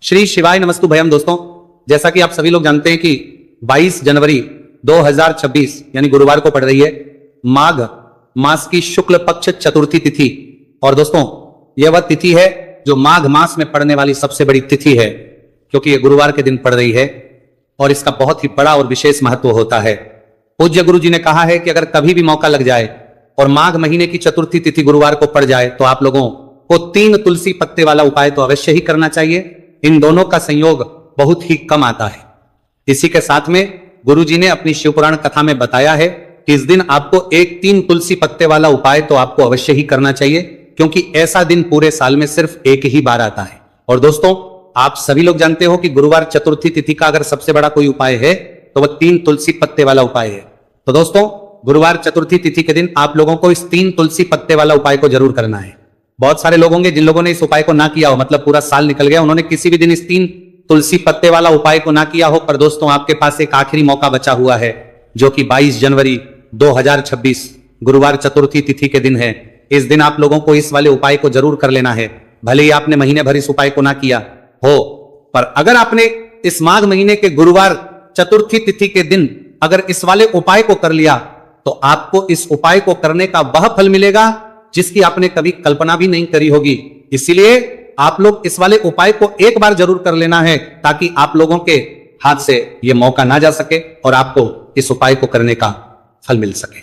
श्री शिवाय नमस्तु भयम। दोस्तों, जैसा कि आप सभी लोग जानते हैं कि 22 जनवरी 2026 यानी गुरुवार को पड़ रही है माघ मास की शुक्ल पक्ष चतुर्थी तिथि। और दोस्तों, यह वह तिथि है जो माघ मास में पड़ने वाली सबसे बड़ी तिथि है, क्योंकि यह गुरुवार के दिन पड़ रही है और इसका बहुत ही बड़ा और विशेष महत्व होता है। पूज्य गुरु जी ने कहा है कि अगर कभी भी मौका लग जाए और माघ महीने की चतुर्थी तिथि गुरुवार को पड़ जाए तो आप लोगों को 3 तुलसी पत्ते वाला उपाय तो अवश्य ही करना चाहिए। इन दोनों का संयोग बहुत ही कम आता है। इसी के साथ में गुरु जी ने अपनी शिवपुराण कथा में बताया है कि इस दिन आपको 3 तुलसी पत्ते वाला उपाय तो आपको अवश्य ही करना चाहिए, क्योंकि ऐसा दिन पूरे साल में सिर्फ एक ही बार आता है। और दोस्तों, आप सभी लोग जानते हो कि गुरुवार चतुर्थी तिथि का अगर सबसे बड़ा कोई उपाय है तो वह 3 तुलसी पत्ते वाला उपाय है। तो दोस्तों, गुरुवार चतुर्थी तिथि के दिन आप लोगों को इस 3 तुलसी पत्ते वाला उपाय को जरूर करना है। बहुत सारे लोग होंगे जिन लोगों ने इस उपाय को ना किया हो, मतलब पूरा साल निकल गया, उन्होंने किसी भी दिन इस 3 तुलसी पत्ते वाला उपाय को ना किया हो। पर दोस्तों, आपके पास एक आखिरी मौका बचा हुआ है, जो कि 22 जनवरी 2026 गुरुवार चतुर्थी तिथि के दिन है। इस दिन आप लोगों को इस वाले उपाय को जरूर कर लेना है। भले ही आपने महीने भर इस उपाय को ना किया हो, पर अगर आपने इस माघ महीने के गुरुवार चतुर्थी तिथि के दिन अगर इस वाले उपाय को कर लिया तो आपको इस उपाय को करने का वह फल मिलेगा जिसकी आपने कभी कल्पना भी नहीं करी होगी। इसीलिए आप लोग इस वाले उपाय को एक बार जरूर कर लेना है, ताकि आप लोगों के हाथ से यह मौका ना जा सके और आपको इस उपाय को करने का फल मिल सके।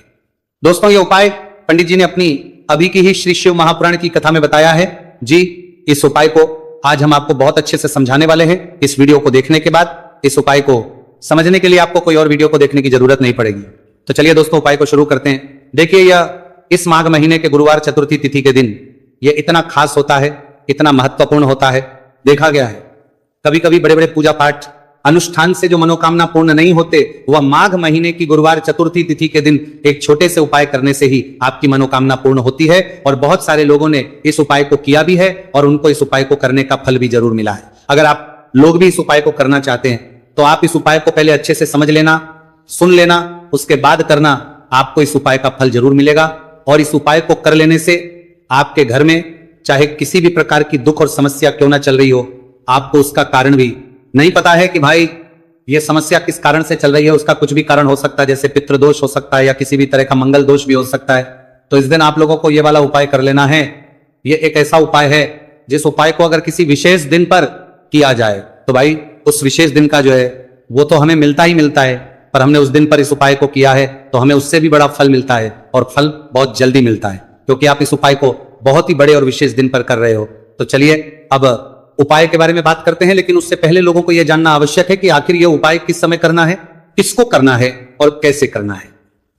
दोस्तों, यह उपाय पंडित जी ने अपनी अभी की ही श्री शिव महापुराण की कथा में बताया है जी। इस उपाय को आज हम आपको बहुत अच्छे से समझाने वाले हैं। इस वीडियो को देखने के बाद इस उपाय को समझने के लिए आपको कोई और वीडियो को देखने की जरूरत नहीं पड़ेगी। तो चलिए दोस्तों, उपाय को शुरू करते हैं। देखिए, यह इस माघ महीने के गुरुवार चतुर्थी तिथि के दिन यह इतना खास होता है, इतना महत्वपूर्ण होता है। देखा गया है कभी कभी बड़े बड़े पूजा पाठ अनुष्ठान से जो मनोकामना पूर्ण नहीं होते, वह माघ महीने की गुरुवार चतुर्थी तिथि के दिन एक छोटे से उपाय करने से ही आपकी मनोकामना पूर्ण होती है। और बहुत सारे लोगों ने इस उपाय को किया भी है और उनको इस उपाय को करने का फल भी जरूर मिला है। अगर आप लोग भी इस उपाय को करना चाहते हैं तो आप इस उपाय को पहले अच्छे से समझ लेना, सुन लेना, उसके बाद करना। आपको इस उपाय का फल जरूर मिलेगा। और इस उपाय को कर लेने से आपके घर में चाहे किसी भी प्रकार की दुख और समस्या क्यों ना चल रही हो, आपको उसका कारण भी नहीं पता है कि भाई ये समस्या किस कारण से चल रही है। उसका कुछ भी कारण हो सकता है, जैसे पितृदोष हो सकता है या किसी भी तरह का मंगल दोष भी हो सकता है। तो इस दिन आप लोगों को ये वाला उपाय कर लेना है। ये एक ऐसा उपाय है जिस उपाय को अगर किसी विशेष दिन पर किया जाए तो भाई उस विशेष दिन का जो है वो तो हमें मिलता ही मिलता है, पर हमने उस दिन पर इस उपाय को किया है तो हमें उससे भी बड़ा फल मिलता है, और फल बहुत जल्दी मिलता है, क्योंकि आप इस उपाय को बहुत ही बड़े और विशेष दिन पर कर रहे हो। तो चलिए अब उपाय के बारे में बात करते हैं, लेकिन उससे पहले लोगों को यह जानना आवश्यक है कि आखिर यह उपाय किस समय करना है, किसको करना है और कैसे करना है।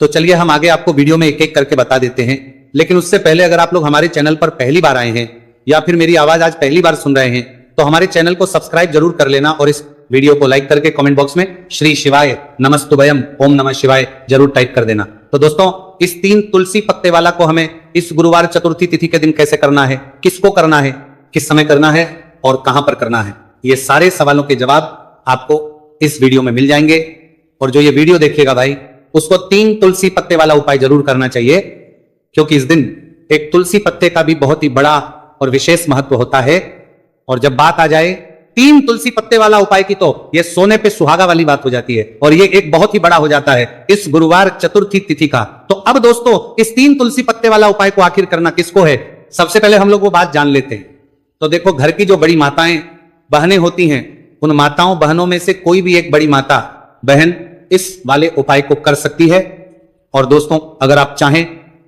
तो चलिए हम आगे आपको वीडियो में एक एक करके बता देते हैं। लेकिन उससे पहले अगर आप लोग हमारे चैनल पर पहली बार आए हैं या फिर मेरी आवाज आज पहली बार सुन रहे हैं तो हमारे चैनल को सब्सक्राइब जरूर कर लेना और इस वीडियो को लाइक करके कमेंट बॉक्स में श्री शिवाय नमस्तुभयम ओम नमः शिवाय जरूर टाइप कर देना। तो दोस्तों, इस 3 तुलसी पत्ते वाला को हमें इस गुरुवार चतुर्थी तिथि के दिन कैसे करना है, किसको करना है, किस समय करना है और कहां पर करना है, ये सारे सवालों के जवाब आपको इस वीडियो में मिल जाएंगे। और जो ये वीडियो देखेगा भाई, उसको 3 तुलसी पत्ते वाला उपाय जरूर करना चाहिए, क्योंकि इस दिन एक तुलसी पत्ते का भी बहुत ही बड़ा और विशेष महत्व होता है। और जब बात आ जाए 3 तुलसी पत्ते वाला उपाय की, तो यह सोने पे सुहागा वाली बात हो जाती है और ये एक बहुत ही बड़ा हो जाता है इस गुरुवार चतुर्थी तिथि का। तो अब दोस्तों, इस 3 तुलसी पत्ते वाला उपाय को आखिर करना किसको है, सबसे पहले हम लोग वो बात जान लेते हैं। तो देखो, घर की जो बड़ी माताएं बहनें होती हैं, उन माताओं बहनों में से कोई भी एक बड़ी माता बहन इस वाले उपाय को कर सकती है। और दोस्तों, अगर आप चाहें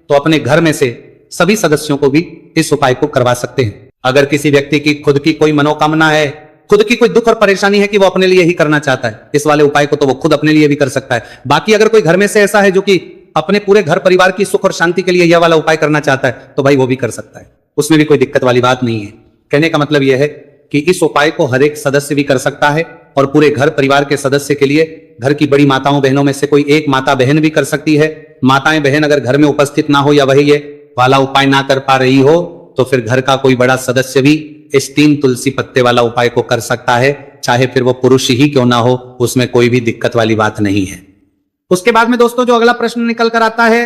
तो अपने घर में से सभी सदस्यों को भी इस उपाय को करवा सकते हैं। अगर किसी व्यक्ति की खुद की कोई मनोकामना है, खुद की कोई दुख और परेशानी है कि वो अपने लिए ही करना चाहता है इस वाले उपाय को, तो वो खुद अपने लिए भी कर सकता है। बाकी अगर कोई घर में से ऐसा है जो कि अपने पूरे घर परिवार की सुख और शांति के लिए यह वाला उपाय करना चाहता है, तो भाई वो भी कर सकता है, उसमें भी कोई दिक्कत वाली बात नहीं है। कहने का मतलब यह है कि इस उपाय को हर एक सदस्य भी कर सकता है और पूरे घर परिवार के सदस्य के लिए घर की बड़ी माताओं बहनों में से कोई एक माता बहन भी कर सकती है। माताएं बहन अगर घर में उपस्थित ना हो या वही ये वाला उपाय ना कर पा रही हो, तो फिर घर का कोई बड़ा सदस्य भी इस 3 तुलसी पत्ते वाला उपाय को कर सकता है, चाहे फिर वो पुरुष ही क्यों ना हो, उसमें कोई भी दिक्कत वाली बात नहीं है। उसके बाद में दोस्तों, जो अगला प्रश्न निकल कर आता है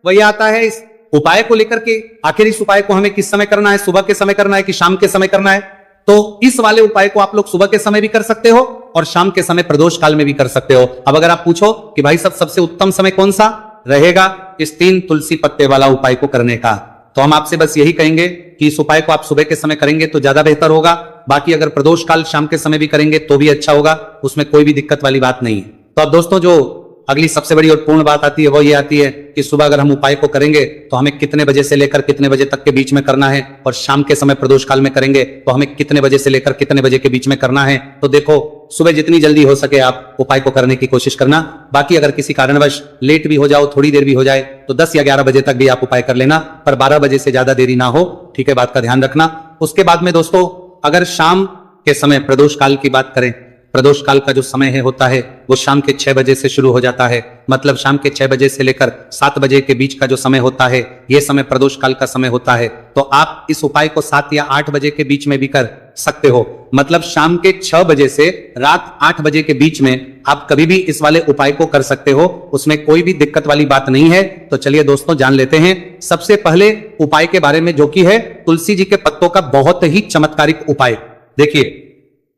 वही आता है इस उपाय को लेकर के, आखिर इस उपाय को हमें किस समय करना है, सुबह के समय करना है कि शाम के समय करना है। तो इस वाले उपाय को आप लोग सुबह के समय भी कर सकते हो और शाम के समय प्रदोष काल में भी कर सकते हो। अब अगर आप पूछो कि भाई सब सबसे उत्तम समय कौन सा रहेगा इस 3 तुलसी पत्ते वाला उपाय को करने का, तो हम आपसे बस यही कहेंगे कि इस उपाय को आप सुबह के समय करेंगे तो ज्यादा बेहतर होगा। बाकी अगर प्रदोष काल शाम के समय भी करेंगे तो भी अच्छा होगा, उसमें कोई भी दिक्कत वाली बात नहीं है। तो अब दोस्तों जो अगली सबसे बड़ी और पूर्ण बात आती है वो ये आती है कि सुबह अगर हम उपाय को करेंगे तो हमें कितने बजे से लेकर कितने बजे तक के बीच में करना है, और शाम के समय प्रदोष काल में करेंगे तो हमें कितने बजे से लेकर कितने बजे के बीच में करना है। तो देखो सुबह जितनी जल्दी हो सके आप उपाय को करने की कोशिश करना। बाकी अगर किसी कारणवश लेट भी हो जाओ, थोड़ी देर भी हो जाए, तो 10 या 11 बजे तक भी आप उपाय कर लेना, पर 12 बजे से ज्यादा देरी ना हो, ठीक है, बात का ध्यान रखना। उसके बाद में दोस्तों अगर शाम के समय प्रदोष काल की बात करें, प्रदोष काल का जो समय है होता है वो शाम के 6 बजे से शुरू हो जाता है, मतलब शाम के 6 बजे से लेकर 7 बजे के बीच का जो समय होता है ये समय प्रदोष काल का समय होता है। तो आप इस उपाय को 7 या 8 बजे के बीच में भी कर सकते हो, मतलब शाम के 6 बजे से रात 8 बजे के बीच में आप कभी भी इस वाले उपाय को कर सकते हो, उसमें कोई भी दिक्कत वाली बात नहीं है। तो चलिए दोस्तों जान लेते हैं सबसे पहले उपाय के बारे में, जो कि है तुलसी जी के पत्तों का बहुत ही चमत्कारिक उपाय। देखिए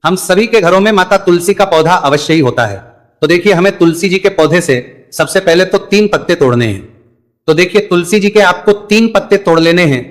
हम सभी के घरों में माता तुलसी का पौधा अवश्य ही होता है, तो देखिए हमें तुलसी जी के पौधे से सबसे पहले तो 3 पत्ते तोड़ने हैं। तो देखिए तुलसी जी के आपको 3 पत्ते तोड़ लेने हैं,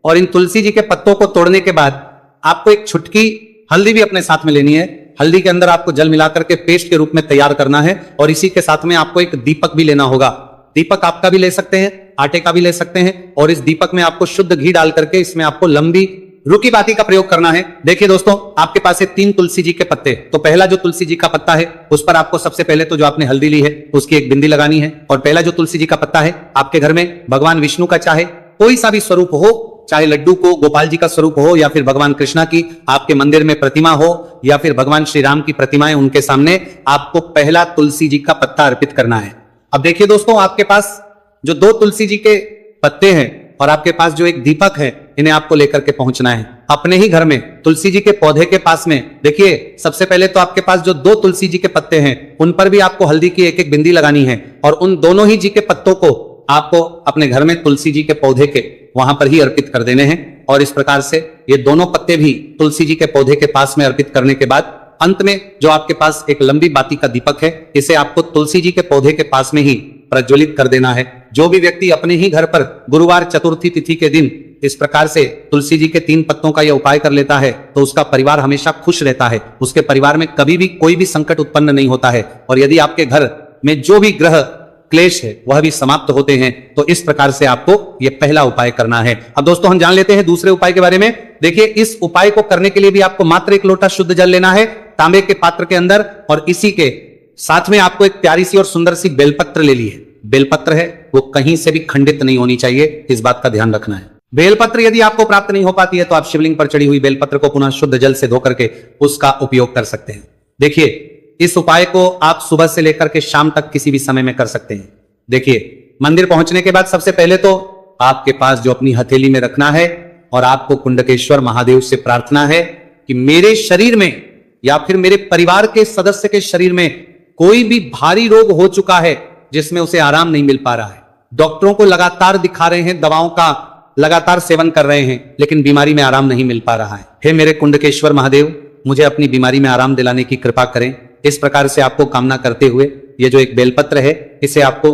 और इन तुलसी जी के पत्तों को तोड़ने के बाद आपको एक छुटकी हल्दी भी अपने साथ में लेनी है। हल्दी के अंदर आपको जल मिलाकर के पेस्ट के रूप में तैयार करना है, और इसी के साथ में आपको एक दीपक भी लेना होगा। दीपक आपका भी ले सकते हैं, आटे का भी ले सकते हैं, और इस दीपक में आपको शुद्ध घी डाल करके इसमें आपको लंबी रुकी बाती का प्रयोग करना है। देखिए दोस्तों आपके पास है 3 तुलसी जी के पत्ते, तो पहला जो तुलसी जी का पत्ता है उस पर आपको सबसे पहले तो जो आपने हल्दी ली है उसकी एक बिंदी लगानी है, और पहला जो तुलसी जी का पत्ता है आपके घर में भगवान विष्णु का चाहे कोई सा भी स्वरूप हो, चाहे लड्डू को गोपाल जी का स्वरूप हो, या फिर भगवान कृष्णा की आपके मंदिर में प्रतिमा हो, या फिर भगवान श्री राम की प्रतिमाएं, उनके सामने आपको पहला तुलसी जी का पत्ता अर्पित करना है। अब देखिए दोस्तों आपके पास जो 2 तुलसी जी के पत्ते हैं और आपके पास जो एक दीपक है, इन्हें आपको लेकर के पहुंचना है अपने ही घर में तुलसी जी के पौधे के पास में। देखिए सबसे पहले तो आपके पास जो 2 तुलसी जी के पत्ते हैं उन पर भी आपको हल्दी की एक एक बिंदी लगानी है, और उन दोनों ही जी के पत्तों को आपको अपने घर में तुलसी जी के पौधे के वहां पर ही अर्पित कर देने हैं। और इस प्रकार से ये दोनों पत्ते भी तुलसी जी के पौधे के पास में अर्पित करने के बाद अंत में जो आपके पास एक लंबी बाती का दीपक है, इसे आपको तुलसी जी के पौधे के पास में ही प्रज्वलित कर देना है। जो भी व्यक्ति अपने ही घर पर गुरुवार चतुर्थी तिथि के दिन इस प्रकार से तुलसी जी के 3 पत्तों का यह उपाय कर लेता है तो उसका परिवार हमेशा खुश रहता है, उसके परिवार में कभी भी कोई भी संकट उत्पन्न नहीं होता है, और यदि आपके घर में जो भी ग्रह क्लेश है वह भी समाप्त होते हैं। तो इस प्रकार से आपको यह पहला उपाय करना है। अब दोस्तों हम जान लेते हैं दूसरे उपाय के बारे में। देखिए इस उपाय को करने के लिए भी आपको मात्र 1 लोटा शुद्ध जल लेना है तांबे के पात्र के अंदर, और इसी के साथ में आपको एक प्यारी सी और सुंदर सी बेलपत्र ले ली है। बेलपत्र है वो कहीं से भी खंडित नहीं होनी चाहिए, इस बात का ध्यान रखना है। बेलपत्र यदि आपको प्राप्त नहीं हो पाती है तो आप शिवलिंग पर चढ़ी हुई बेलपत्र को पुनः शुद्ध जल से धो करके उसका उपयोग कर सकते हैं। देखिए इस उपाय को आप सुबह से लेकर के शाम तक किसी भी समय में कर सकते हैं। देखिए मंदिर पहुंचने के बाद सबसे पहले तो आपके पास जो अपनी हथेली में रखना है, और आपको कुंडकेश्वर महादेव से प्रार्थना है कि मेरे शरीर में या फिर मेरे परिवार के सदस्य के शरीर में कोई भी भारी रोग हो चुका है जिसमें उसे आराम नहीं मिल पा रहा है, डॉक्टरों को लगातार दिखा रहे हैं, दवाओं का लगातार सेवन कर रहे हैं, लेकिन बीमारी में आराम नहीं मिल पा रहा है। हे मेरे कुंडकेश्वर महादेव, मुझे अपनी बीमारी में आराम दिलाने की कृपा करें। इस प्रकार से आपको कामना करते हुए ये जो एक बेलपत्र है इसे आपको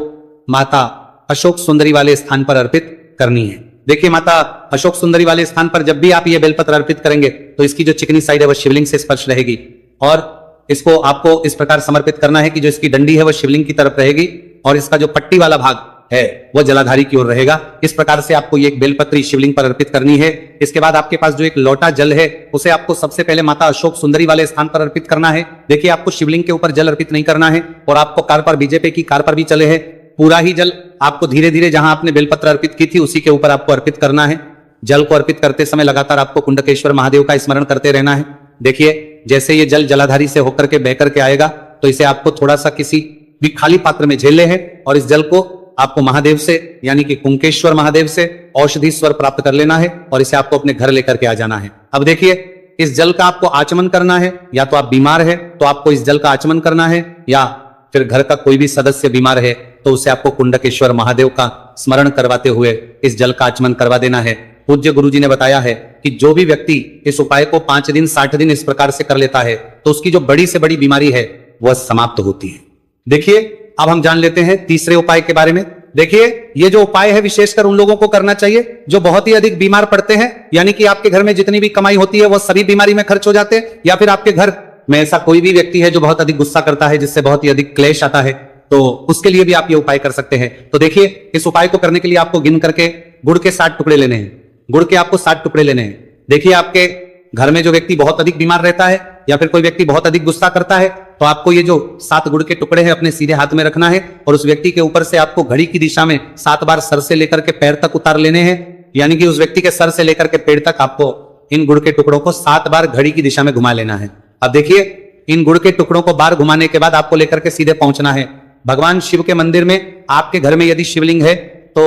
माता अशोक सुंदरी वाले स्थान पर अर्पित करनी है। देखिए माता अशोक सुंदरी वाले स्थान पर जब भी आप ये बेलपत्र अर्पित करेंगे तो इसकी जो चिकनी साइड है वह शिवलिंग से स्पर्श रहेगी, और इसको आपको इस प्रकार समर्पित करना है कि जो इसकी डंडी है वह शिवलिंग की तरफ रहेगी, और इसका जो पट्टी वाला भाग है वह जलाधारी की ओर रहेगा। इस प्रकार से आपको ये एक बेलपत्री शिवलिंग पर अर्पित करनी है। इसके बाद आपके पास जो एक लोटा जल है उसे आपको सबसे पहले माता अशोक सुंदरी वाले स्थान पर अर्पित करना है। देखिए आपको शिवलिंग के ऊपर जल अर्पित नहीं करना है, और आपको कार पर बीजेपी की कार पर भी चले है, पूरा ही जल आपको धीरे धीरे जहां आपने बेलपत्र अर्पित की थी उसी के ऊपर आपको अर्पित करना है। जल को अर्पित करते समय लगातार आपको कुंडकेश्वर महादेव का स्मरण करते रहना है। देखिए जैसे ये जल जलाधारी से होकर के बह करके आएगा तो इसे आपको थोड़ा सा किसी भी खाली पात्र में झेलने है, और इस जल को आपको महादेव से यानी कि कुंकेश्वर महादेव से औषधि स्वर प्राप्त कर लेना है, और इसे आपको अपने घर लेकर के आ जाना है। अब देखिए इस जल का आपको आचमन करना है, या तो आप बीमार है तो आपको इस जल का आचमन करना है, या फिर घर का कोई भी सदस्य बीमार है तो उसे आपको कुंडकेश्वर महादेव का स्मरण करवाते हुए इस जल का आचमन करवा देना है। पूज्य गुरुजी ने बताया है कि जो भी व्यक्ति इस उपाय को 5 दिन 60 दिन इस प्रकार से कर लेता है तो उसकी जो बड़ी से बड़ी बीमारी है वह समाप्त होती है। देखिए अब हम जान लेते हैं तीसरे उपाय के बारे में। देखिए ये जो उपाय है विशेषकर उन लोगों को करना चाहिए जो बहुत ही अधिक बीमार पड़ते हैं, यानी कि आपके घर में जितनी भी कमाई होती है वह सभी बीमारी में खर्च हो जाते हैं, या फिर आपके घर में ऐसा कोई भी व्यक्ति है जो बहुत अधिक गुस्सा करता है जिससे बहुत ही अधिक क्लेश आता है, तो उसके लिए भी आप ये उपाय कर सकते हैं। तो देखिए इस उपाय को करने के लिए आपको गिन करके गुड़ के 60 टुकड़े लेने हैं। गुड़ के आपको 60 टुकड़े लेने हैं। देखिए आपके घर में जो व्यक्ति बहुत अधिक बीमार रहता है या फिर कोई व्यक्ति बहुत अधिक गुस्सा करता है तो आपको ये जो 7 गुड़ के टुकड़े हैं अपने सीधे हाथ में रखना है और उस व्यक्ति के ऊपर से आपको घड़ी की दिशा में 7 बार सर से लेकर के पैर तक उतार लेने हैं, यानी कि उस व्यक्ति के सर से लेकर के पैर तक आपको इन गुड़ के टुकड़ों को 7 बार घड़ी की दिशा में घुमा लेना है। अब देखिए इन गुड़ के टुकड़ों को बार घुमाने के बाद आपको लेकर के सीधे पहुंचना है भगवान शिव के मंदिर में। आपके घर में यदि शिवलिंग है तो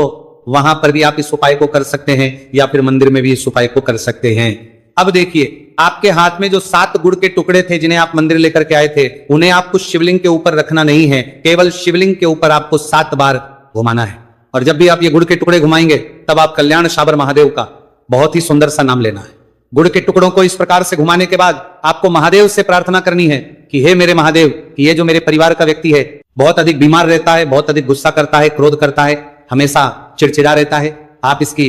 वहां पर भी आप इस उपाय को कर सकते हैं या फिर मंदिर में भी इस उपाय को कर सकते हैं। अब देखिए आपके हाथ में जो 7 गुड़ के टुकड़े थे जिन्हें आप मंदिर लेकर के आए थे उन्हें आपको शिवलिंग के ऊपर रखना नहीं है, केवल शिवलिंग के ऊपर आपको 7 बार घुमाना है। और जब भी आप ये गुड़ के टुकड़े घुमाएंगे तब आप कल्याण शाबर महादेव का बहुत ही सुंदर सा नाम लेना है। गुड़ के टुकड़ों को इस प्रकार से घुमाने के बाद आपको महादेव से प्रार्थना करनी है कि हे मेरे महादेव, कि ये जो मेरे परिवार का व्यक्ति है बहुत अधिक बीमार रहता है, बहुत अधिक गुस्सा करता है, क्रोध करता है, हमेशा चिड़चिड़ा रहता है, आप इसकी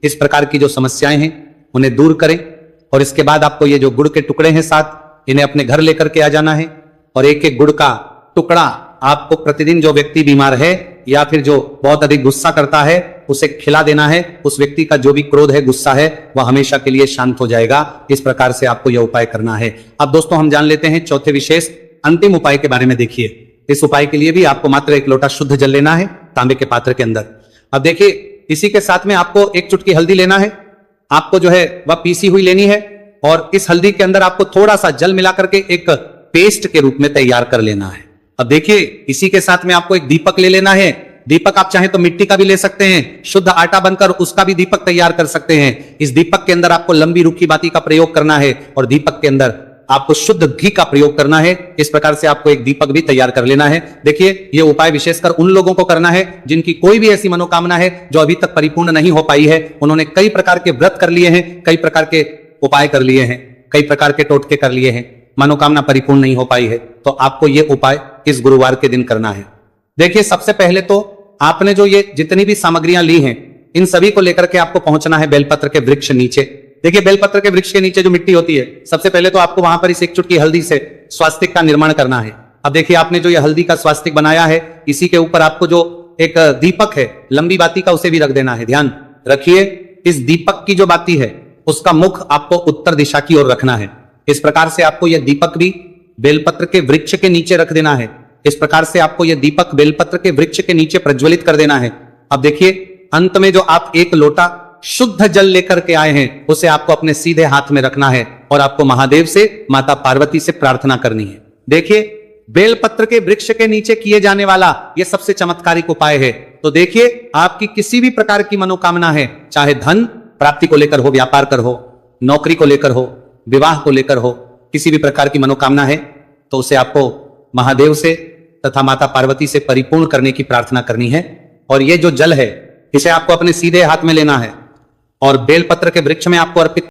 इस प्रकार की जो समस्याएं हैं उन्हें दूर करें। और इसके बाद आपको ये जो गुड़ के टुकड़े हैं 7 इन्हें अपने घर लेकर के आ जाना है और एक एक गुड़ का टुकड़ा आपको प्रतिदिन जो व्यक्ति बीमार है या फिर जो बहुत अधिक गुस्सा करता है उसे खिला देना है। उस व्यक्ति का जो भी क्रोध है, गुस्सा है, वह हमेशा के लिए शांत हो जाएगा। इस प्रकार से आपको यह उपाय करना है। अब दोस्तों हम जान लेते हैं चौथे विशेष अंतिम उपाय के बारे में। देखिए इस उपाय के लिए भी आपको मात्र 1 लोटा शुद्ध जल लेना है तांबे के पात्र के अंदर। अब देखिए इसी के साथ में आपको 1 चुटकी हल्दी लेना है, आपको जो है वह पीसी हुई लेनी है और इस हल्दी के अंदर आपको थोड़ा सा जल मिला करके एक पेस्ट के रूप में तैयार कर लेना है। अब देखिए इसी के साथ में आपको एक दीपक ले लेना है। दीपक आप चाहें तो मिट्टी का भी ले सकते हैं, शुद्ध आटा बनकर उसका भी दीपक तैयार कर सकते हैं। इस दीपक के अंदर आपको लंबी रूखी बाती का प्रयोग करना है और दीपक के अंदर आपको शुद्ध घी का प्रयोग करना है। इस प्रकार से आपको एक दीपक भी तैयार कर लेना है। देखिए यह उपाय विशेषकर उन लोगों को करना है जिनकी कोई भी ऐसी मनोकामना है जो अभी तक परिपूर्ण नहीं हो पाई है। उन्होंने कई प्रकार के व्रत कर लिए हैं, कई प्रकार के उपाय कर लिए हैं, कई प्रकार के टोटके कर लिए हैं, मनोकामना परिपूर्ण नहीं हो पाई है, तो आपको यह उपाय इस गुरुवार के दिन करना है। देखिए सबसे पहले तो आपने जो ये जितनी भी सामग्रियां ली हैं इन सभी को लेकर के आपको पहुंचना है बेलपत्र के वृक्ष नीचे। देखिए बेलपत्र के वृक्ष के नीचे जो मिट्टी होती है सबसे पहले तो आपको वहां पर इस 1 चुटकी हल्दी से स्वास्तिक का निर्माण करना है। अब देखिए आपने जो ये हल्दी का स्वास्तिक बनाया है इसी के ऊपर आपको जो एक दीपक है लंबी बाती का उसे भी रख देना है। ध्यान रखिए इस दीपक की जो बाती है उसका मुख आपको उत्तर दिशा की ओर रखना है। इस प्रकार से आपको यह दीपक भी बेलपत्र के वृक्ष के नीचे रख देना है। इस प्रकार से आपको यह दीपक बेलपत्र के वृक्ष के नीचे प्रज्वलित कर देना है। अब देखिए अंत में जो आप 1 लोटा शुद्ध जल लेकर के आए हैं उसे आपको अपने सीधे हाथ में रखना है और आपको महादेव से, माता पार्वती से प्रार्थना करनी है। देखिए बेलपत्र के वृक्ष के नीचे किए जाने वाला यह सबसे चमत्कारिक उपाय है। तो देखिए आपकी किसी भी प्रकार की मनोकामना है, चाहे धन प्राप्ति को लेकर हो, व्यापार कर हो, नौकरी को लेकर हो, विवाह को लेकर हो, किसी भी प्रकार की मनोकामना है तो उसे आपको महादेव से तथा माता पार्वती से परिपूर्ण करने की प्रार्थना करनी है। और यह जो जल है इसे आपको अपने सीधे हाथ में लेना है और बेलपत्र के वृक्ष में आपको अर्पित